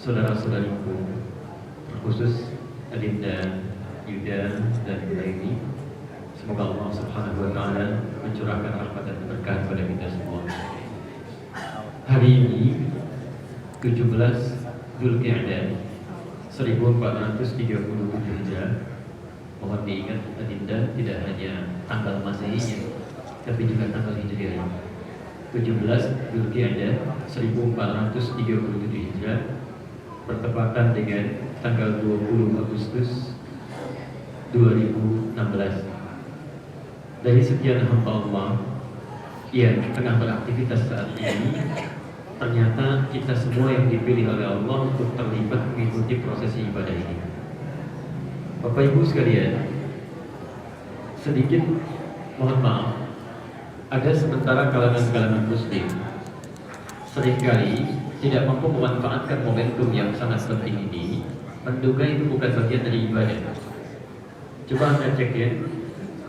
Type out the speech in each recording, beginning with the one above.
saudara-saudariku, terkhusus Adinda, Yuda, dan Laini. Semoga Allah Subhanahu wa Ta'ala mencurahkan rahmat dan berkah kepada kita semua. Hari ini 17 Dzulqa'dah 1437 Hijrah. Mohon diingat Adinda, tidak hanya tanggal Masehinya, tapi juga tanggal Hijriah. 17 Dzulqa'dah 1437 Hijrah bertepatan dengan tanggal 20 Agustus 2016. Dari sekian hamba Allah yang tengah beraktivitas saat ini, ternyata kita semua yang dipilih oleh Allah untuk terlibat mengikuti prosesi ibadah ini. Bapak Ibu sekalian, sedikit mohon maaf, ada sementara kalangan-kalangan muslim seringkali tidak mampu memanfaatkan momentum yang sangat penting ini, menduga itu bukan bagian dari ibadah. Coba Anda cek ya,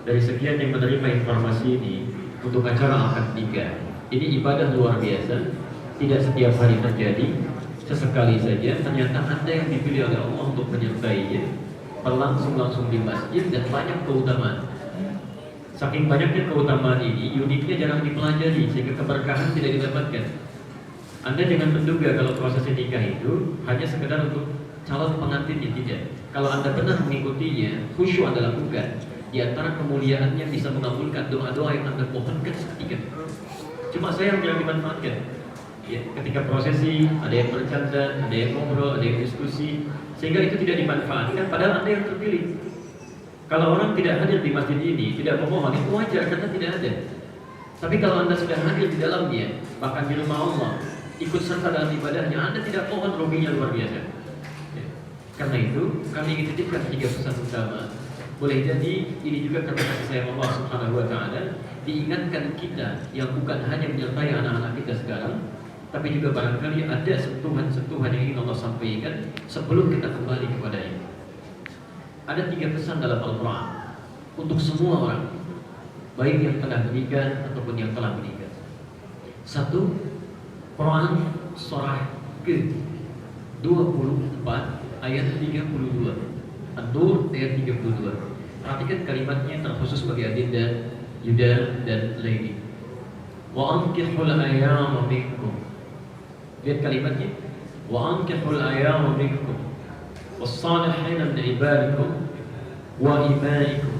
dari sekian yang menerima informasi ini untuk acara akad nikah, ini ibadah luar biasa, tidak setiap hari terjadi, sesekali saja. Ternyata Anda yang dipilih oleh Allah untuk menyertainya, berlangsung langsung di masjid dan banyak keutamaan. Saking banyaknya keutamaan ini, uniknya jarang dipelajari sehingga keberkahan tidak didapatkan. Anda jangan menduga kalau prosesi nikah itu hanya sekedar untuk calon pengantinnya, tidak. Kalau Anda benar mengikutinya, khusyuk Anda lakukan, di antara kemuliaannya bisa mengabulkan doa-doa yang Anda mohonkan seketika. Cuma saya yang dimanfaatkan. Ya, ketika prosesi ada yang bercanda, ada yang ngobrol, ada yang diskusi, sehingga itu tidak dimanfaatkan. Padahal Anda yang terpilih. Kalau orang tidak hadir di masjid ini, tidak memohon, itu wajar karena tidak ada. Tapi kalau Anda sudah hadir di dalamnya, bahkan di rumah Allah, ikut serta dalam ibadahnya, Anda tidak mohon, ruginya luar biasa. Ya. Karena itu kami ingin titipkan 3 pesan utama. Boleh jadi ini juga karena kasih sayang Allah Subhanahu wa Ta'ala, diingatkan kita yang bukan hanya menyertai anak-anak kita sekarang, tapi juga barangkali ada sentuhan-sentuhan yang ingin Allah sampaikan sebelum kita kembali kepadanya. Ada 3 pesan dalam Al-Quran untuk semua orang, baik yang tengah menikah ataupun yang telah menikah. 1, Quran surah ke-24 ayat 32. An-Nur ayat 32. Perhatikan kalimatnya, terkhusus bagi Adinda, Yuda, dan Laini. Wa ankihul ayyama minkum. Lihat kalimatnya. Wa ankihul ayyama minkum was-salihina min ibadikum wa imaikum.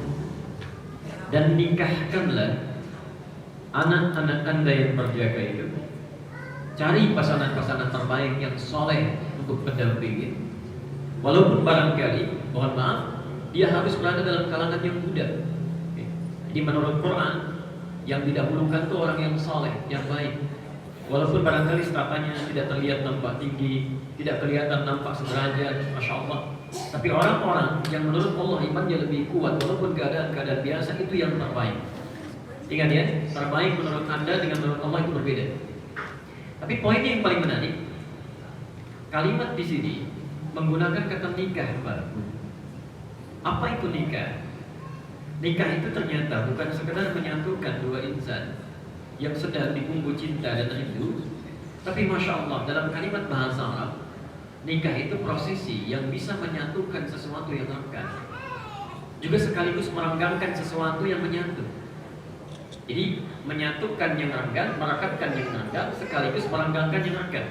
Dan nikahkanlah anak-anak Anda yang berjaga itu. Cari pasangan-pasangan terbaik yang soleh untuk mendampingi. Walaupun barangkali, mohon maaf, dia harus berada dalam kalangan yang muda. Jadi menurut Quran, yang didahulukan itu orang yang soleh, yang baik. Walaupun barangkali stratanya tidak terlihat nampak tinggi, tidak kelihatan nampak sederajat, Masya Allah. Tapi orang-orang yang menurut Allah imannya lebih kuat, walaupun keadaan-keadaan biasa, itu yang terbaik. Ingat ya, terbaik menurut Anda dengan menurut Allah itu berbeda. Tapi poinnya yang paling menarik, kalimat di sini menggunakan kata nikah, Pak. Apa itu nikah? Nikah itu ternyata bukan sekedar menyatukan dua insan yang sedang dibumbu cinta dan rindu, tapi Masya Allah, dalam kalimat bahasa Arab, nikah itu prosesi yang bisa menyatukan sesuatu yang renggang, juga sekaligus merenggangkan sesuatu yang menyatu. Jadi menyatukan yang renggang, merekatkan yang renggang, sekaligus merenggangkan yang renggang.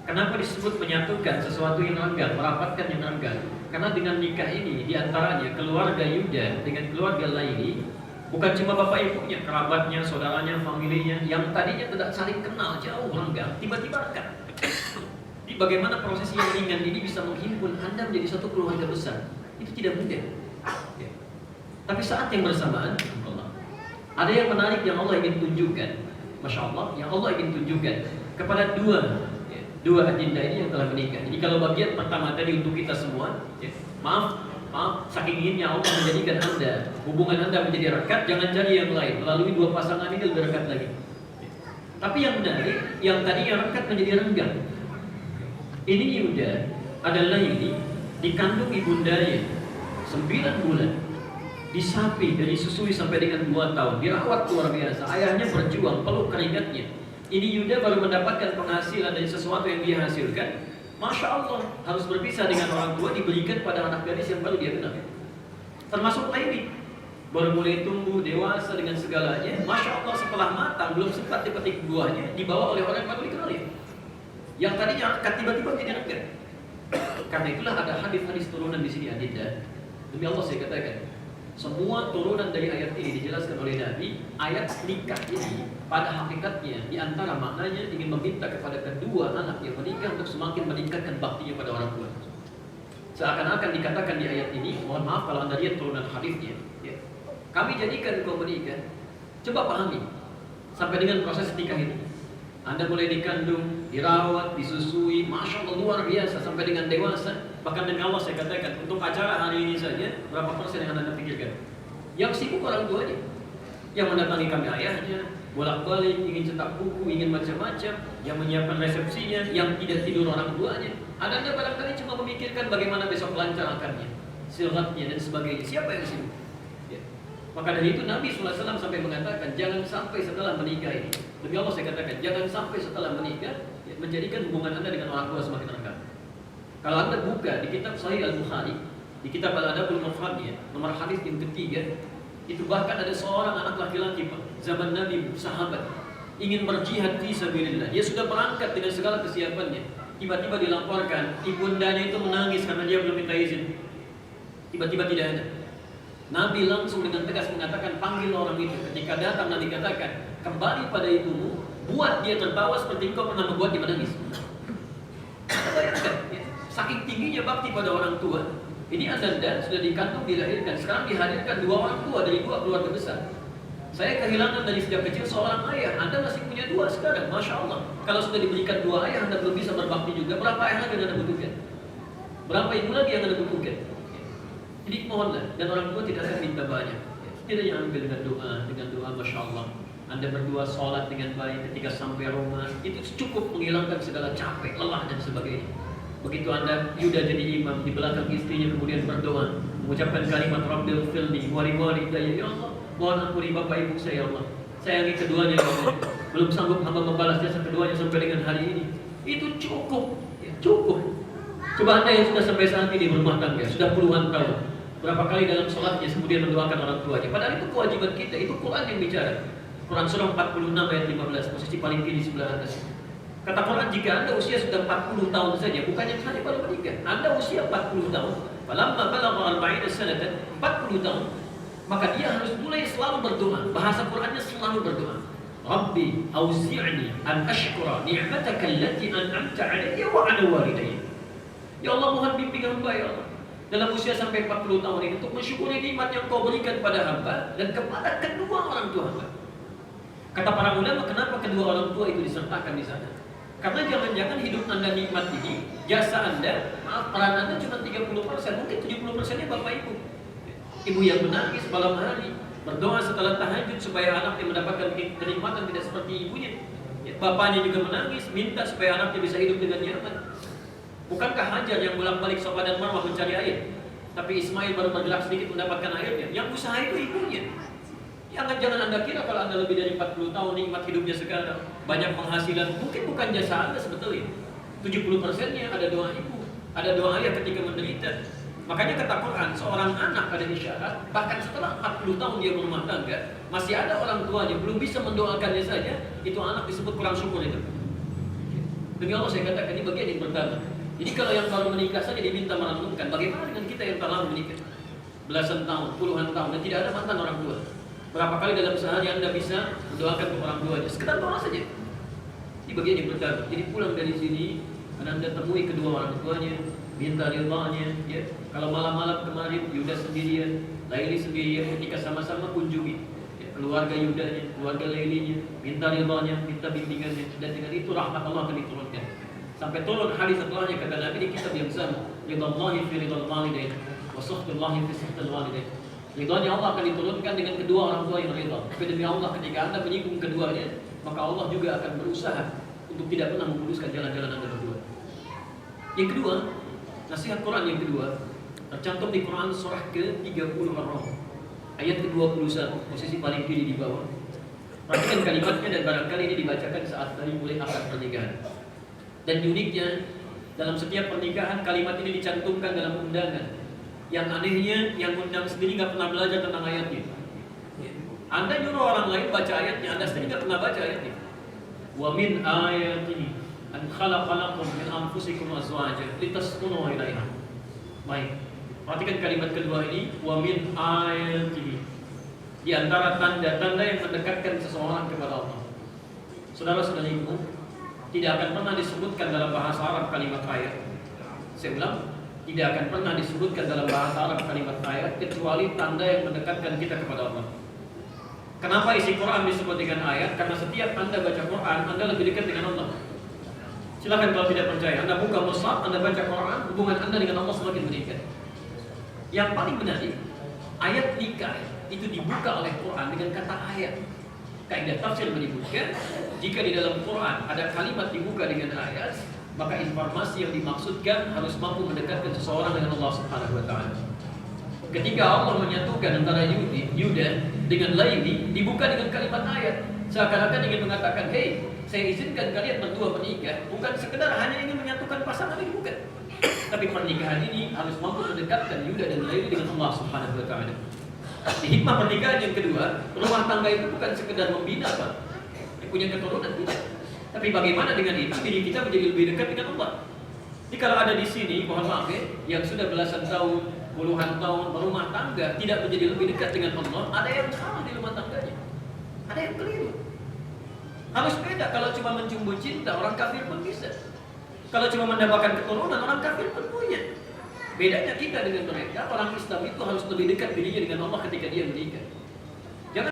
Kenapa disebut menyatukan sesuatu yang renggang, merapatkan yang renggang? Karena dengan nikah ini, diantaranya keluarga Yuda dengan keluarga Laini, bukan cuma bapak ibunya, kerabatnya, saudaranya, familinya, yang tadinya tidak saling kenal, jauh renggang, tiba-tiba rekat. Jadi bagaimana prosesi yang ringan ini bisa menghimpun Anda menjadi satu keluarga besar? Itu tidak mudah. Ya. Tapi saat yang bersamaan, ada yang menarik yang Allah ingin tunjukkan, Masya Allah, yang Allah ingin tunjukkan kepada dua adinda ini yang telah menikah. Jadi kalau bagian pertama tadi untuk kita semua, ya, maaf, saking inginnya Allah menjadikan Anda, hubungan Anda menjadi rekat, jangan jadi yang lain. Melalui 2 pasangan ini lebih rekat lagi. Ya. Tapi yang menarik, yang tadi yang rekat menjadi renggang. Ini Yuda adalah ini dikandung ibundanya 9 bulan, disapi dan disusui sampai dengan 2 tahun, dirawat luar biasa. Ayahnya berjuang, peluk keringatnya. Ini Yuda baru mendapatkan penghasilan dari sesuatu yang dia hasilkan. Masya Allah, harus berpisah dengan orang tua diberikan pada anak gadis yang baru dia kenal. Termasuk Laili, baru mulai tumbuh dewasa dengan segalanya. Masya Allah, setelah matang belum sempat dipetik buahnya, dibawa oleh orang yang baru dikenal ya. Yang tadinya tiba-tiba menjadi rekan. Karena itulah ada hadis-hadis turunan di sini adinda. Demi Allah saya katakan, semua turunan dari ayat ini dijelaskan oleh Nabi. Ayat nikah ini pada hakikatnya di antara maknanya ingin meminta kepada kedua anak yang menikah untuk semakin meningkatkan baktinya pada orang tua. Seakan-akan dikatakan di ayat ini, mohon maaf kalau anda lihat turunan hadisnya, ya, kami jadikan kau menikah, coba pahami sampai dengan proses nikah itu. Anda mulai dikandung, dirawat, disusui, Masya Allah luar biasa sampai dengan dewasa. Bahkan dengan Allah saya katakan, untuk acara hari ini saja, berapa persen yang Anda pikirkan? Yang sibuk orang tuanya, yang mendatangi kami ayahnya, bolak-balik, ingin cetak buku, ingin macam-macam, yang menyiapkan resepsinya, yang tidak tidur orang tuanya. Anda barangkali cuma memikirkan bagaimana besok lancar akannya, silatnya dan sebagainya. Siapa yang sibuk? Ya. Maka dari itu Nabi SAW sampai mengatakan, jangan sampai setelah menikah ini. Demi Allah saya katakan, jangan sampai setelah menikah ya, menjadikan hubungan Anda dengan orang tua semakin renggang. Kalau Anda buka di kitab Sahih Al-Bukhari, di kitab Al-Adabul Mufrad ya, nomor hadis yang ketiga, itu bahkan ada seorang anak laki-laki Pak, zaman Nabi sahabat, ingin berjihad fi sabilillah. Dia sudah berangkat dengan segala kesiapannya. Tiba-tiba dilaporkan, ibundanya itu menangis karena dia belum minta izin. Tiba-tiba tidak ada. Nabi langsung dengan tegas mengatakan, panggil orang itu. Ketika datang Nabi katakan, kembali pada ibumu, buat dia tertawa seperti engkau pernah membuat dia menangis. Bayangkan, ya, saking tingginya bakti pada orang tua. Ini Anda sudah dikandung, dilahirkan, sekarang dihadirkan dua orang tua dari dua keluarga besar. Saya kehilangan dari sejak kecil seorang ayah. Anda masih punya dua sekarang, Masya Allah. Kalau sudah diberikan dua ayah, Anda belum bisa berbakti juga. Berapa ayah lagi yang Anda butuhkan? Berapa ibu lagi yang Anda butuhkan? Jadi mohonlah, dan orang tua tidak akan minta banyak. Setidaknya ambil dengan doa, Masya Allah. Anda berdua sholat dengan baik ketika sampai rumah, itu cukup menghilangkan segala capek, lelah dan sebagainya. Begitu Anda Yuda jadi imam, di belakang istrinya kemudian berdoa, mengucapkan kalimat Rabbil Filni, wali ya Allah, mohon ampuni bapak ibu saya, ya Allah. Sayangi keduanya, ya Allah. Belum sanggup hamba membalas jasa keduanya sampai dengan hari ini. Itu cukup, ya, cukup. Coba Anda yang sudah sampai saat ini berumah tangga, sudah puluhan tahun, berapa kali dalam sholatnya kemudian mendoakan orang tuanya. Padahal itu kewajiban kita, itu Quran yang bicara. Quran surah 46 ayat 15, posisi paling kiri sebelah atas. Kata Quran, jika Anda usia sudah 40 tahun saja, bukan yang hanya baru menikah, Anda usia 40 tahun, falamma balagha 40 sanatan, 40 tahun, maka dia harus mulai selalu berdoa. Bahasa Qurannya selalu berdoa. Rabbi auzi'ni an ashkura ni'mataka allati an'amta 'alayya wa 'ala walidayya. Ya Allah, mohon bimbing hamba ya Allah dalam usia sampai 40 tahun ini untuk mensyukuri nikmat yang Kau berikan pada hamba dan kepada kedua orang tua hamba. Kata para ulama, kenapa kedua orang tua itu disertakan di sana? Karena jangan-jangan hidup Anda nikmat ini, jasa Anda, maaf, peran Anda cuma 30%, mungkin 70%-nya bapak ibu. Ibu yang menangis malam hari, berdoa setelah tahajud supaya anaknya mendapatkan kenikmatan tidak seperti ibunya. Bapaknya juga menangis, minta supaya anaknya bisa hidup dengan nyaman. Bukankah Hajar yang bolak-balik Safa dan Marwah mencari air, tapi Ismail baru bergerak sedikit mendapatkan airnya? Yang usaha itu ibunya. Jangan Anda kira kalau Anda lebih dari 40 tahun nikmat hidupnya sekarang, banyak penghasilan, mungkin bukan jasa Anda sebetulnya. 70%-nya ada doa ibu, ada doa ayah ketika menderita. Makanya kata Quran, seorang anak ada isyarat, bahkan setelah 40 tahun dia berumah tangga, masih ada orang tuanya belum bisa mendoakannya saja, itu anak disebut kurang syukur itu. Demi Allah saya katakan, ini bagian yang pertama. Jadi kalau yang baru menikah saja diminta merenungkan, bagaimana dengan kita yang telah menikah belasan tahun, puluhan tahun, dan tidak ada mantan orang tua. Berapa kali dalam sehari Anda bisa mendoakan ke orang tuanya? Sekedar doa saja. Ini bagian yang pertama. Jadi pulang dari sini, Anda temui kedua orang tuanya, minta ridhanya. Ya. Kalau malam-malam kemarin Yuda sendirian, Laili sendirian, ketika sama-sama kunjungi ya, keluarga Yudanya, keluarga Lailinya, minta ridhanya, minta bimbingannya. Dan dengan itu rahmat Allah akan diturunkan. Sampai turun hari setelahnya kata Nabi di kitab yang sama, ridhallahi fi ridhal walidain, wa sukhtullahi fi sukhtil walidain. Ridhonya Allah akan diturunkan dengan kedua orang tua yang ridha. Tapi demi Allah, ketika Anda menyinggung keduanya, maka Allah juga akan berusaha untuk tidak pernah memuluskan jalan-jalan Anda berdua. Yang kedua, nasihat Quran yang kedua tercantum di Quran surah ke-30 Ar-Rum ayat ke-21, posisi paling kiri di bawah. Perhatikan kalimatnya dan barangkali ini dibacakan saat dari mulai akad pernikahan. Dan uniknya, Dalam setiap pernikahan kalimat ini dicantumkan dalam undangan. Yang anehnya, yang undang sendiri nggak pernah belajar tentang ayatnya. Anda nyuruh orang lain baca ayatnya, Anda sendiri nggak pernah baca ayatnya. Wa min ayatihi an khalaqalakum min anfusikum azwajan litaskunu ilaiha. Baik. Perhatikan kalimat kedua ini, wa min ayatihi. Di antara tanda-tanda yang mendekatkan seseorang kepada Allah. Saudara-saudariku, tidak akan pernah disebutkan dalam bahasa Arab kalimat ayat. Saya ulang, tidak akan pernah disebutkan dalam bahasa Arab kalimat ayat kecuali tanda yang mendekatkan kita kepada Allah. Kenapa isi Quran disebut dengan ayat? Karena setiap Anda baca Quran, Anda lebih dekat dengan Allah. Silakan kalau tidak percaya, Anda buka mushaf, Anda baca Quran, hubungan Anda dengan Allah semakin meningkat. Yang paling benar, ayat nikah itu dibuka oleh Quran dengan kata ayat. Kaidah tafsir menyebutkan, jika di dalam Quran ada kalimat dibuka dengan ayat, maka informasi yang dimaksudkan harus mampu mendekatkan seseorang dengan Allah Subhanahu wa taala. Ketika Allah menyatukan antara Yuda dengan Laili, dibuka dengan kalimat ayat, seakan-akan ingin mengatakan, "Hei, saya izinkan kalian berdua menikah, bukan sekedar hanya ingin menyatukan pasangan ini, bukan. Tapi pernikahan ini harus mampu mendekatkan Yuda dan Laili dengan Allah Subhanahu wa taala." Di hikmah pernikahan yang kedua, rumah tangga itu bukan sekedar membina, Pak. Punya keturunan, tidak. Tapi bagaimana dengan itu diri kita menjadi lebih dekat dengan Allah. Jadi kalau ada di sini, mohon maaf ya, yang sudah belasan tahun, puluhan tahun berumah tangga tidak menjadi lebih dekat dengan Allah, ada yang salah di rumah tangganya. Ada yang keliru. Harus beda. Kalau cuma mencumbu cinta, orang kafir pun bisa. Kalau cuma mendapatkan keturunan, orang kafir pun punya. Bedanya kita dengan mereka, orang Islam itu harus lebih dekat dirinya dengan Allah ketika dia menikah.